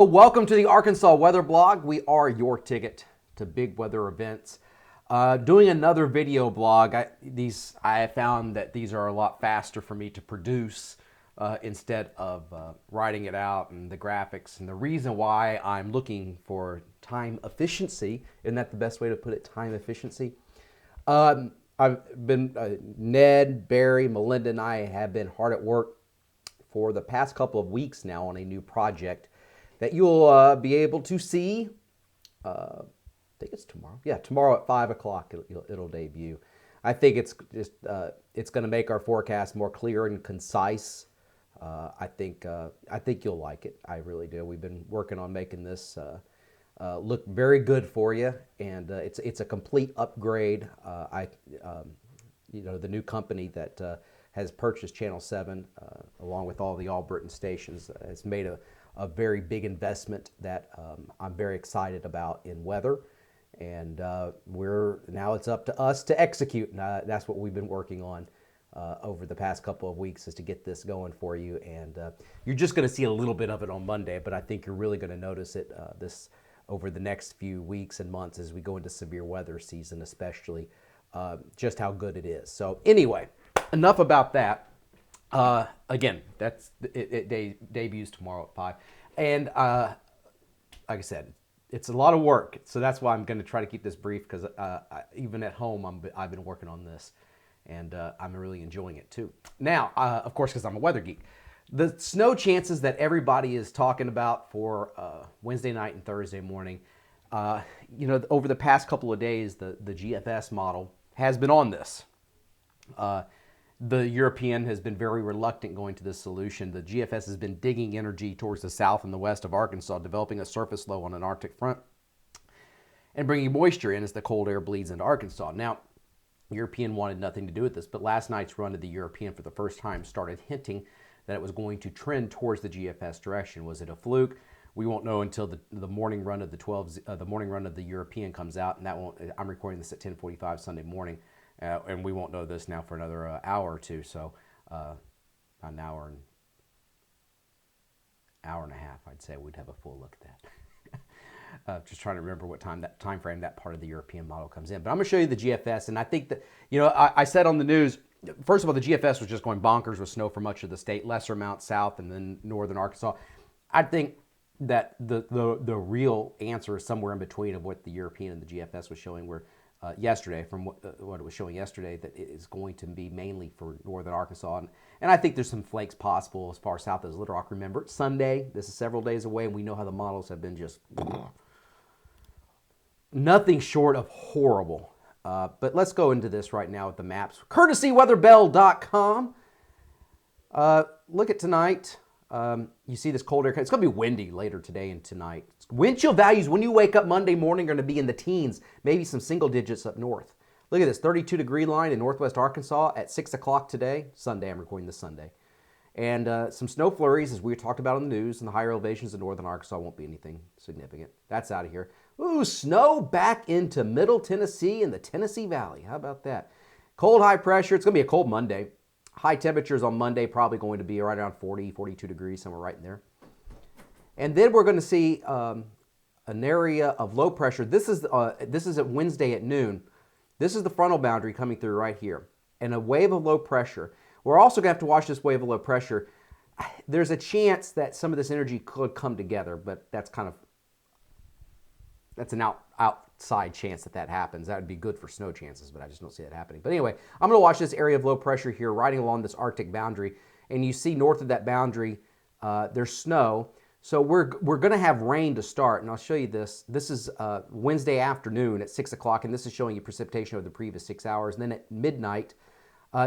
Welcome to the Arkansas Weather Blog. We are your ticket to big weather events. Doing another video blog. I have found that these are a lot faster for me to produce instead of writing it out and the graphics. And the reason why I'm looking for time efficiency, isn't that the best way to put it? Time efficiency. I've been Ned, Barry, Melinda, and I have been hard at work for the past couple of weeks now on a new project that you'll be able to see. I think it's tomorrow. Yeah, tomorrow at 5 o'clock it'll debut. I think it's just it's going to make our forecast more clear and concise. I think you'll like it. I really do. We've been working on making this look very good for you, and it's a complete upgrade. The new company that has purchased Channel 7, along with all the All Britain stations, has made a very big investment that I'm very excited about in weather, and now it's up to us to execute, and that's what we've been working on over the past couple of weeks, is to get this going for you. And you're just going to see a little bit of it on Monday, but I think you're really going to notice it this over the next few weeks and months as we go into severe weather season, especially just how good it is. So anyway, enough about that. Again, it debuts tomorrow at 5. And like I said, it's a lot of work. So that's why I'm going to try to keep this brief, because even at home, I've been working on this, and I'm really enjoying it too. Now, of course, because I'm a weather geek, the snow chances that everybody is talking about for Wednesday night and Thursday morning, over the past couple of days, the GFS model has been on this. The European has been very reluctant going to this solution. The GFS has been digging energy towards the south and the west of Arkansas, developing a surface low on an Arctic front and bringing moisture in as the cold air bleeds into Arkansas. Now, European wanted nothing to do with this, but last night's run of the European for the first time started hinting that it was going to trend towards the GFS direction. Was it a fluke? We won't know until the morning run of the morning run of the European comes out, and that won't. I'm recording this at 10:45 Sunday morning. And we won't know this now for another hour or two, so an hour and a half, I'd say we'd have a full look at that. Just trying to remember what time frame that part of the European model comes in. But I'm going to show you the GFS, and I think that, I said on the news, first of all, the GFS was just going bonkers with snow for much of the state, lesser amount south and then northern Arkansas. I think that the real answer is somewhere in between of what the European and the GFS was showing, where yesterday, from what it was showing yesterday, that it is going to be mainly for northern Arkansas. And I think there's some flakes possible as far south as Little Rock. Remember, it's Sunday. This is several days away, and we know how the models have been just nothing short of horrible. But let's go into this right now with the maps. CourtesyWeatherBell.com. Look at tonight. You see this cold air. It's going to be windy later today and tonight. Wind chill values when you wake up Monday morning are going to be in the teens, maybe some single digits up north. Look at this 32-degree line in northwest Arkansas at 6 o'clock today. Sunday, I'm recording this Sunday. And some snow flurries, as we talked about on the news, in the higher elevations of northern Arkansas won't be anything significant. That's out of here. Ooh, snow back into middle Tennessee and the Tennessee Valley. How about that? Cold high pressure. It's going to be a cold Monday. High temperatures on Monday probably going to be right around 40, 42 degrees, somewhere right in there. And then we're going to see an area of low pressure. This is at Wednesday at noon. This is the frontal boundary coming through right here. And a wave of low pressure. We're also going to have to watch this wave of low pressure. There's a chance that some of this energy could come together, but that's an outside chance that happens. That would be good for snow chances, but I just don't see that happening. But anyway, I'm going to watch this area of low pressure here riding along this Arctic boundary. And you see north of that boundary, there's snow. So we're going to have rain to start, and I'll show you this. This is Wednesday afternoon at 6 o'clock, and this is showing you precipitation over the previous 6 hours. And then at midnight,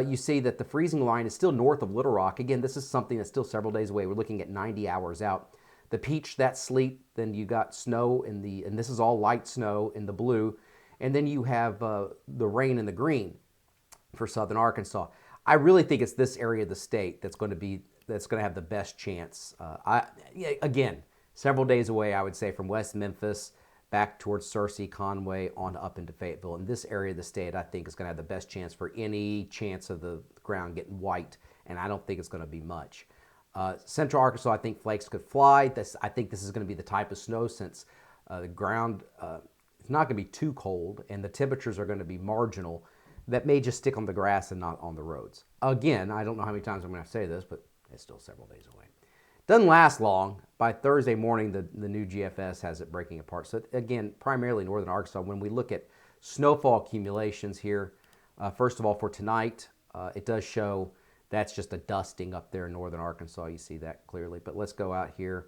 you see that the freezing line is still north of Little Rock. Again, this is something that's still several days away. We're looking at 90 hours out. The peach, that's sleet. Then you got snow and this is all light snow in the blue. And then you have the rain in the green for southern Arkansas. I really think it's this area of the state that's going to have the best chance. Again, several days away, I would say, from West Memphis back towards Searcy, Conway, on up into Fayetteville. And this area of the state, I think, is going to have the best chance for any chance of the ground getting white, and I don't think it's going to be much. Central Arkansas, I think flakes could fly. I think this is going to be the type of snow since the ground it's not going to be too cold and the temperatures are going to be marginal. That may just stick on the grass and not on the roads. Again, I don't know how many times I'm going to have to say this, but it's still several days away. Doesn't last long. By Thursday morning, the new GFS has it breaking apart. So again, primarily northern Arkansas. When we look at snowfall accumulations here, first of all, for tonight, it does show that's just a dusting up there in northern Arkansas. You see that clearly. But let's go out here.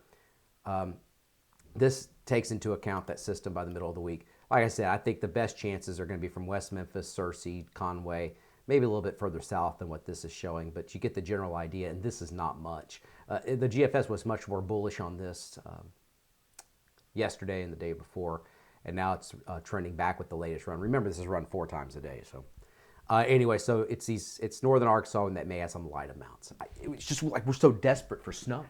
This takes into account that system by the middle of the week. Like I said, I think the best chances are going to be from West Memphis, Searcy, Conway, maybe a little bit further south than what this is showing, but you get the general idea, and this is not much. The GFS was much more bullish on this yesterday and the day before, and now it's trending back with the latest run. Remember, this is run 4 times a day. So anyway, so it's northern Arkansas, and that may have some light amounts. It's just like we're so desperate for snow.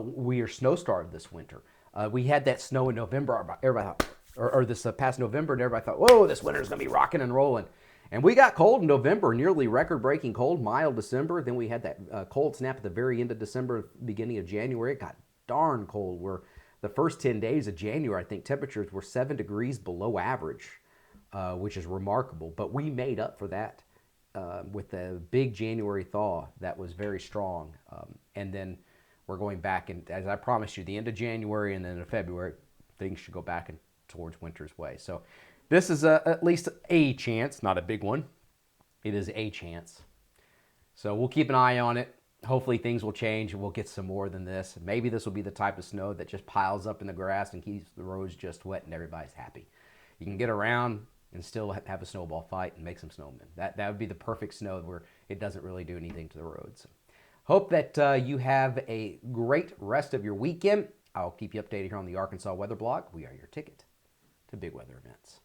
We are snow-starved this winter. We had that snow in November. Everybody thought, or this past November, and everybody thought, whoa, this winter's going to be rocking and rolling. And we got cold in November, nearly record-breaking cold, mild December. Then we had that cold snap at the very end of December, beginning of January. It got darn cold. Where the first 10 days of January, I think temperatures were 7 degrees below average, which is remarkable. But we made up for that with the big January thaw that was very strong. And then we're going back, and as I promised you, the end of January and then in February, things should go back towards winter's way. So this is at least a chance, not a big one. It is a chance. So we'll keep an eye on it. Hopefully things will change and we'll get some more than this. Maybe this will be the type of snow that just piles up in the grass and keeps the roads just wet and everybody's happy. You can get around and still have a snowball fight and make some snowmen. That would be the perfect snow where it doesn't really do anything to the roads. Hope that you have a great rest of your weekend. I'll keep you updated here on the Arkansas Weather Blog. We are your ticket to big weather events.